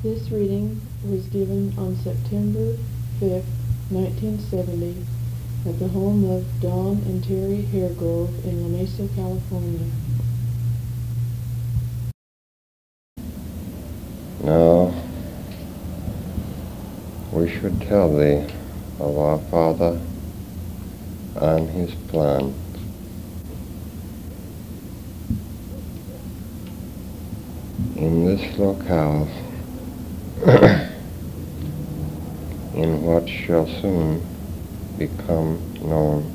This reading was given on September 5, 1970, at the home of Don and Terry Hairgrove in La Mesa, California. Now, we should tell thee of our Father and his plan. In this locale, in what shall soon become known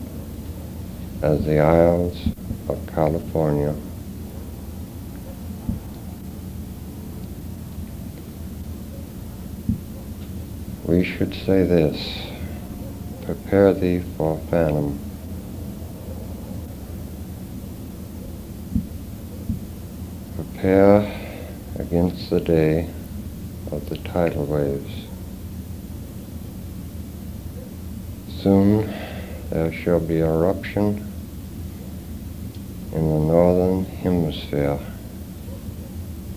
as the Isles of California, we should say this: prepare thee for famine. Prepare against the day of the tidal waves. Soon there shall be eruption in the northern hemisphere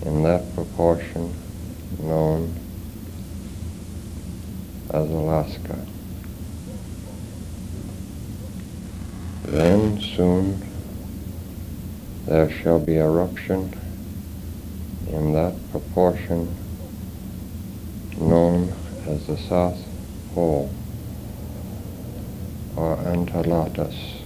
in that proportion known as Alaska. Then soon there shall be eruption in that proportion known as the South Pole, or AnteAtlantis.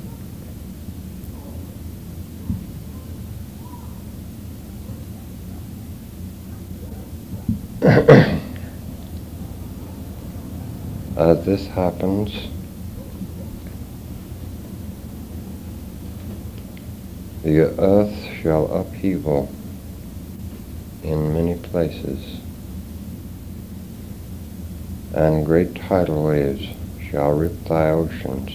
As this happens, the earth shall upheaval in many places, and great tidal waves shall rip thy oceans.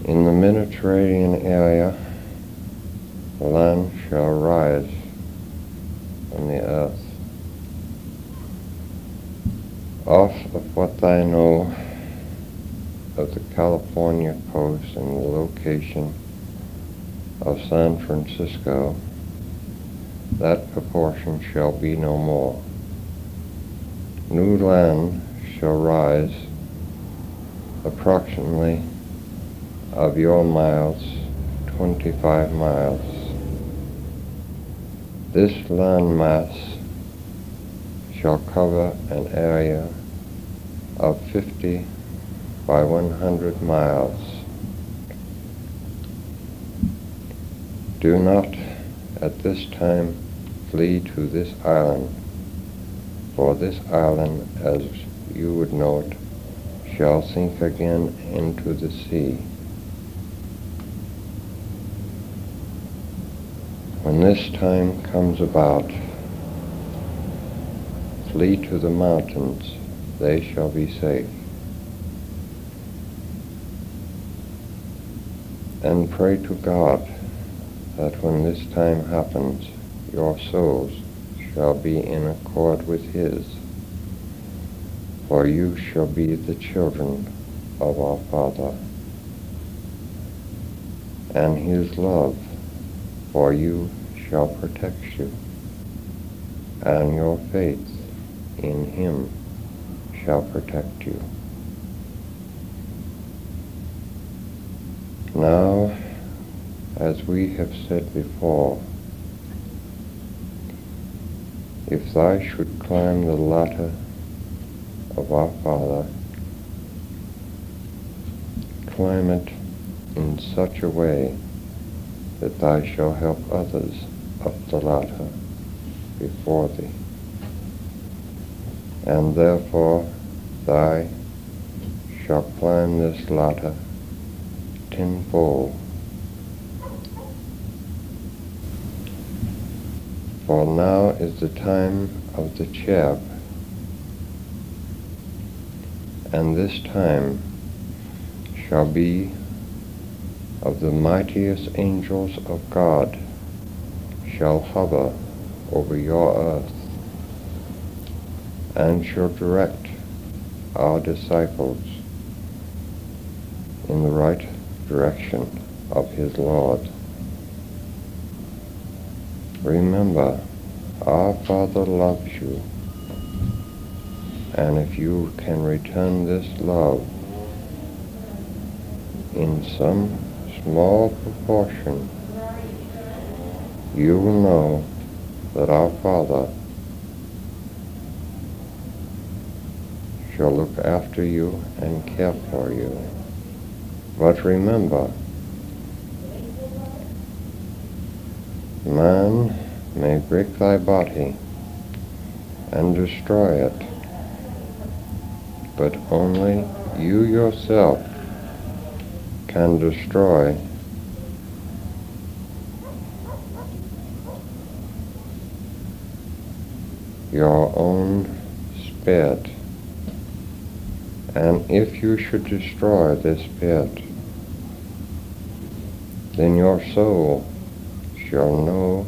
In the Mediterranean area, the land shall rise from the earth. Off of what I know of the California coast and the location of San Francisco, that proportion shall be no more. New land shall rise approximately of your miles, 25 miles. This land mass shall cover an area of 50 by 100 miles. Do not at this time flee to this island, for this island, as you would know it, shall sink again into the sea. When this time comes about, flee to the mountains, they shall be safe. And pray to God that when this time happens, your souls shall be in accord with His, for you shall be the children of our Father, and His love for you shall protect you, and your faith in Him shall protect you. Now, as we have said before, if thou should climb the ladder of our Father, climb it in such a way that thou shalt help others up the ladder before thee, and therefore thou shalt climb this ladder tenfold. For now is the time of the cherub, and this time shall be of the mightiest angels of God shall hover over your earth, and shall direct our disciples in the right direction of His Lord. Remember, our Father loves you, and if you can return this love in some small proportion, you will know that our Father shall look after you and care for you. But remember, man may break thy body and destroy it, but only you yourself can destroy your own spirit. And if you should destroy this spirit, then your soul shall know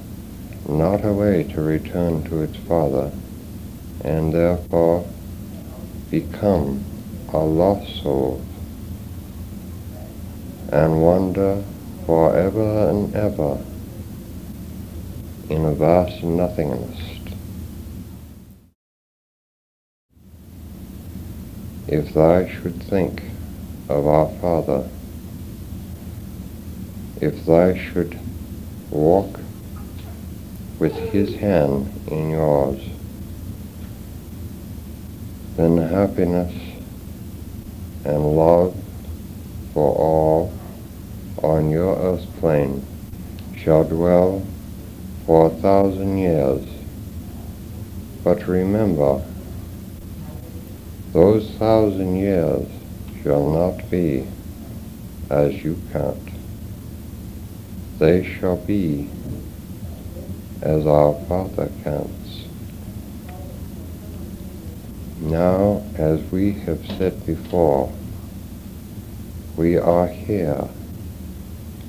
not a way to return to its Father, and therefore become a lost soul, and wander forever and ever in a vast nothingness. If thou should think of our Father, if thou should walk with his hand in yours, then happiness and love for all on your earth plane shall dwell for 1,000 years. But remember, those 1,000 years shall not be as you count. They shall be as our Father counts. Now, as we have said before, we are here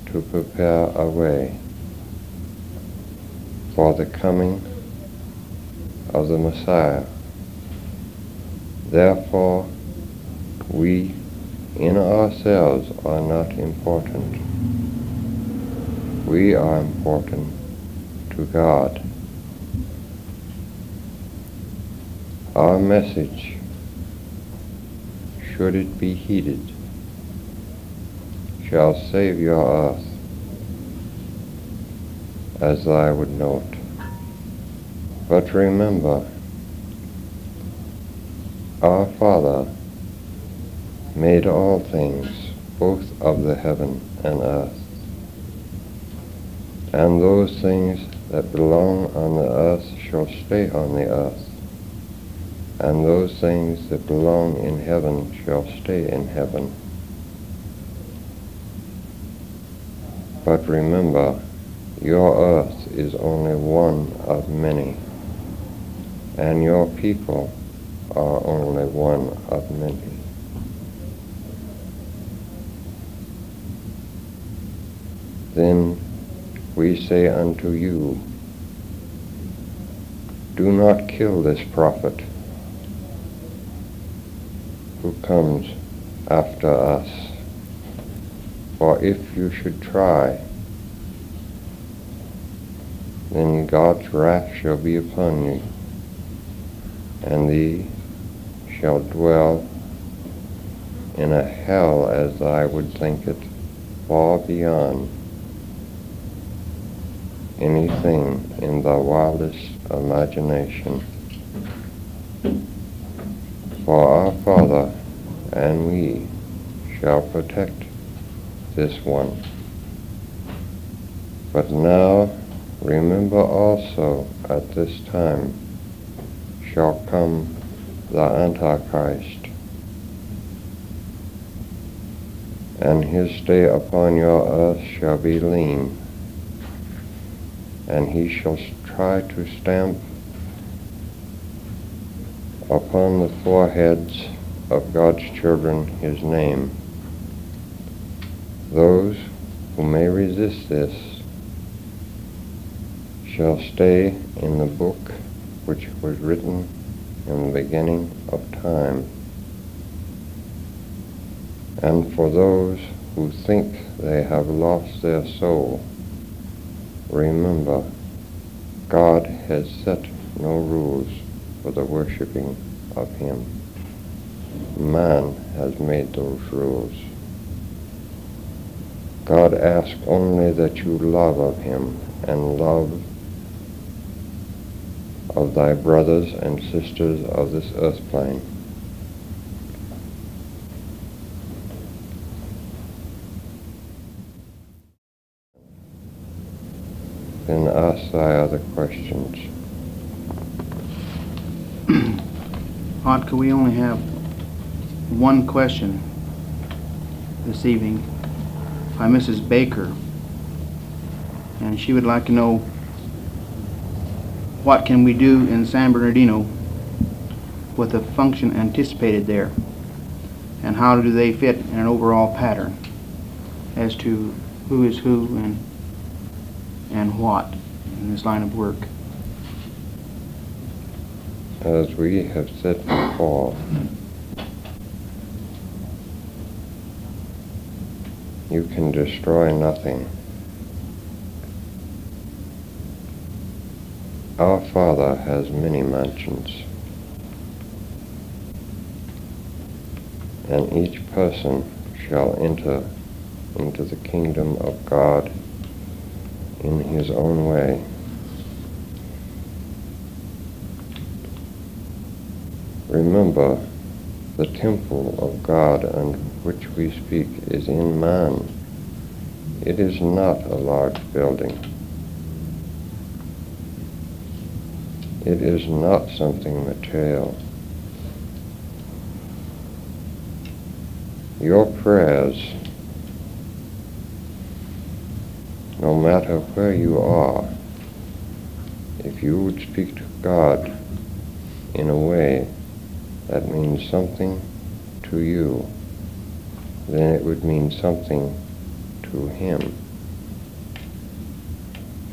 to prepare a way for the coming of the Messiah. Therefore, we in ourselves are not important. We are important to God. Our message, should it be heeded, shall save your earth, as I would note. But remember, our Father made all things, both of the heaven and earth. And those things that belong on the earth shall stay on the earth, and those things that belong in heaven shall stay in heaven. But remember, your earth is only one of many, and your people are only one of many. Then we say unto you, do not kill this prophet who comes after us, for if you should try, then God's wrath shall be upon you, and thee shall dwell in a hell as I would think it, far beyond anything in the wildest imagination. For our Father and we shall protect this one. But now remember also at this time shall come the Antichrist, and his stay upon your earth shall be lean, and he shall try to stamp upon the foreheads of God's children his name. Those who may resist this shall stay in the book which was written in the beginning of time. And for those who think they have lost their soul, remember, God has set no rules for the worshipping of him. Man has made those rules. God asks only that you love of him and love of thy brothers and sisters of this earth plane. Then ask thy other questions. Hotka, we only have one question this evening by Mrs. Baker, and she would like to know what can we do in San Bernardino with the function anticipated there, and how do they fit in an overall pattern as to who is who and what in this line of work. As we have said before, you can destroy nothing. Our Father has many mansions, and each person shall enter into the kingdom of God in his own way. Remember, the temple of God on which we speak is in man. It is not a large building. It is not something material. Your prayers, no matter where you are, if you would speak to God in a way that means something to you, then it would mean something to him.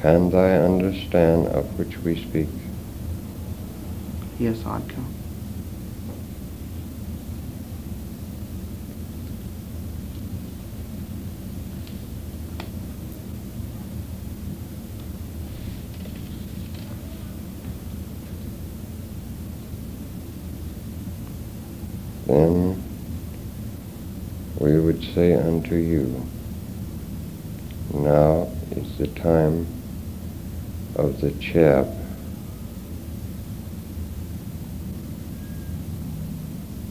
Can thou understand of which we speak? Yes, Hotka. Then we would say unto you, now is the time of the chaff.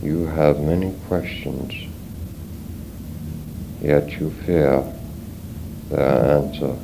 You have many questions, yet you fear their answer.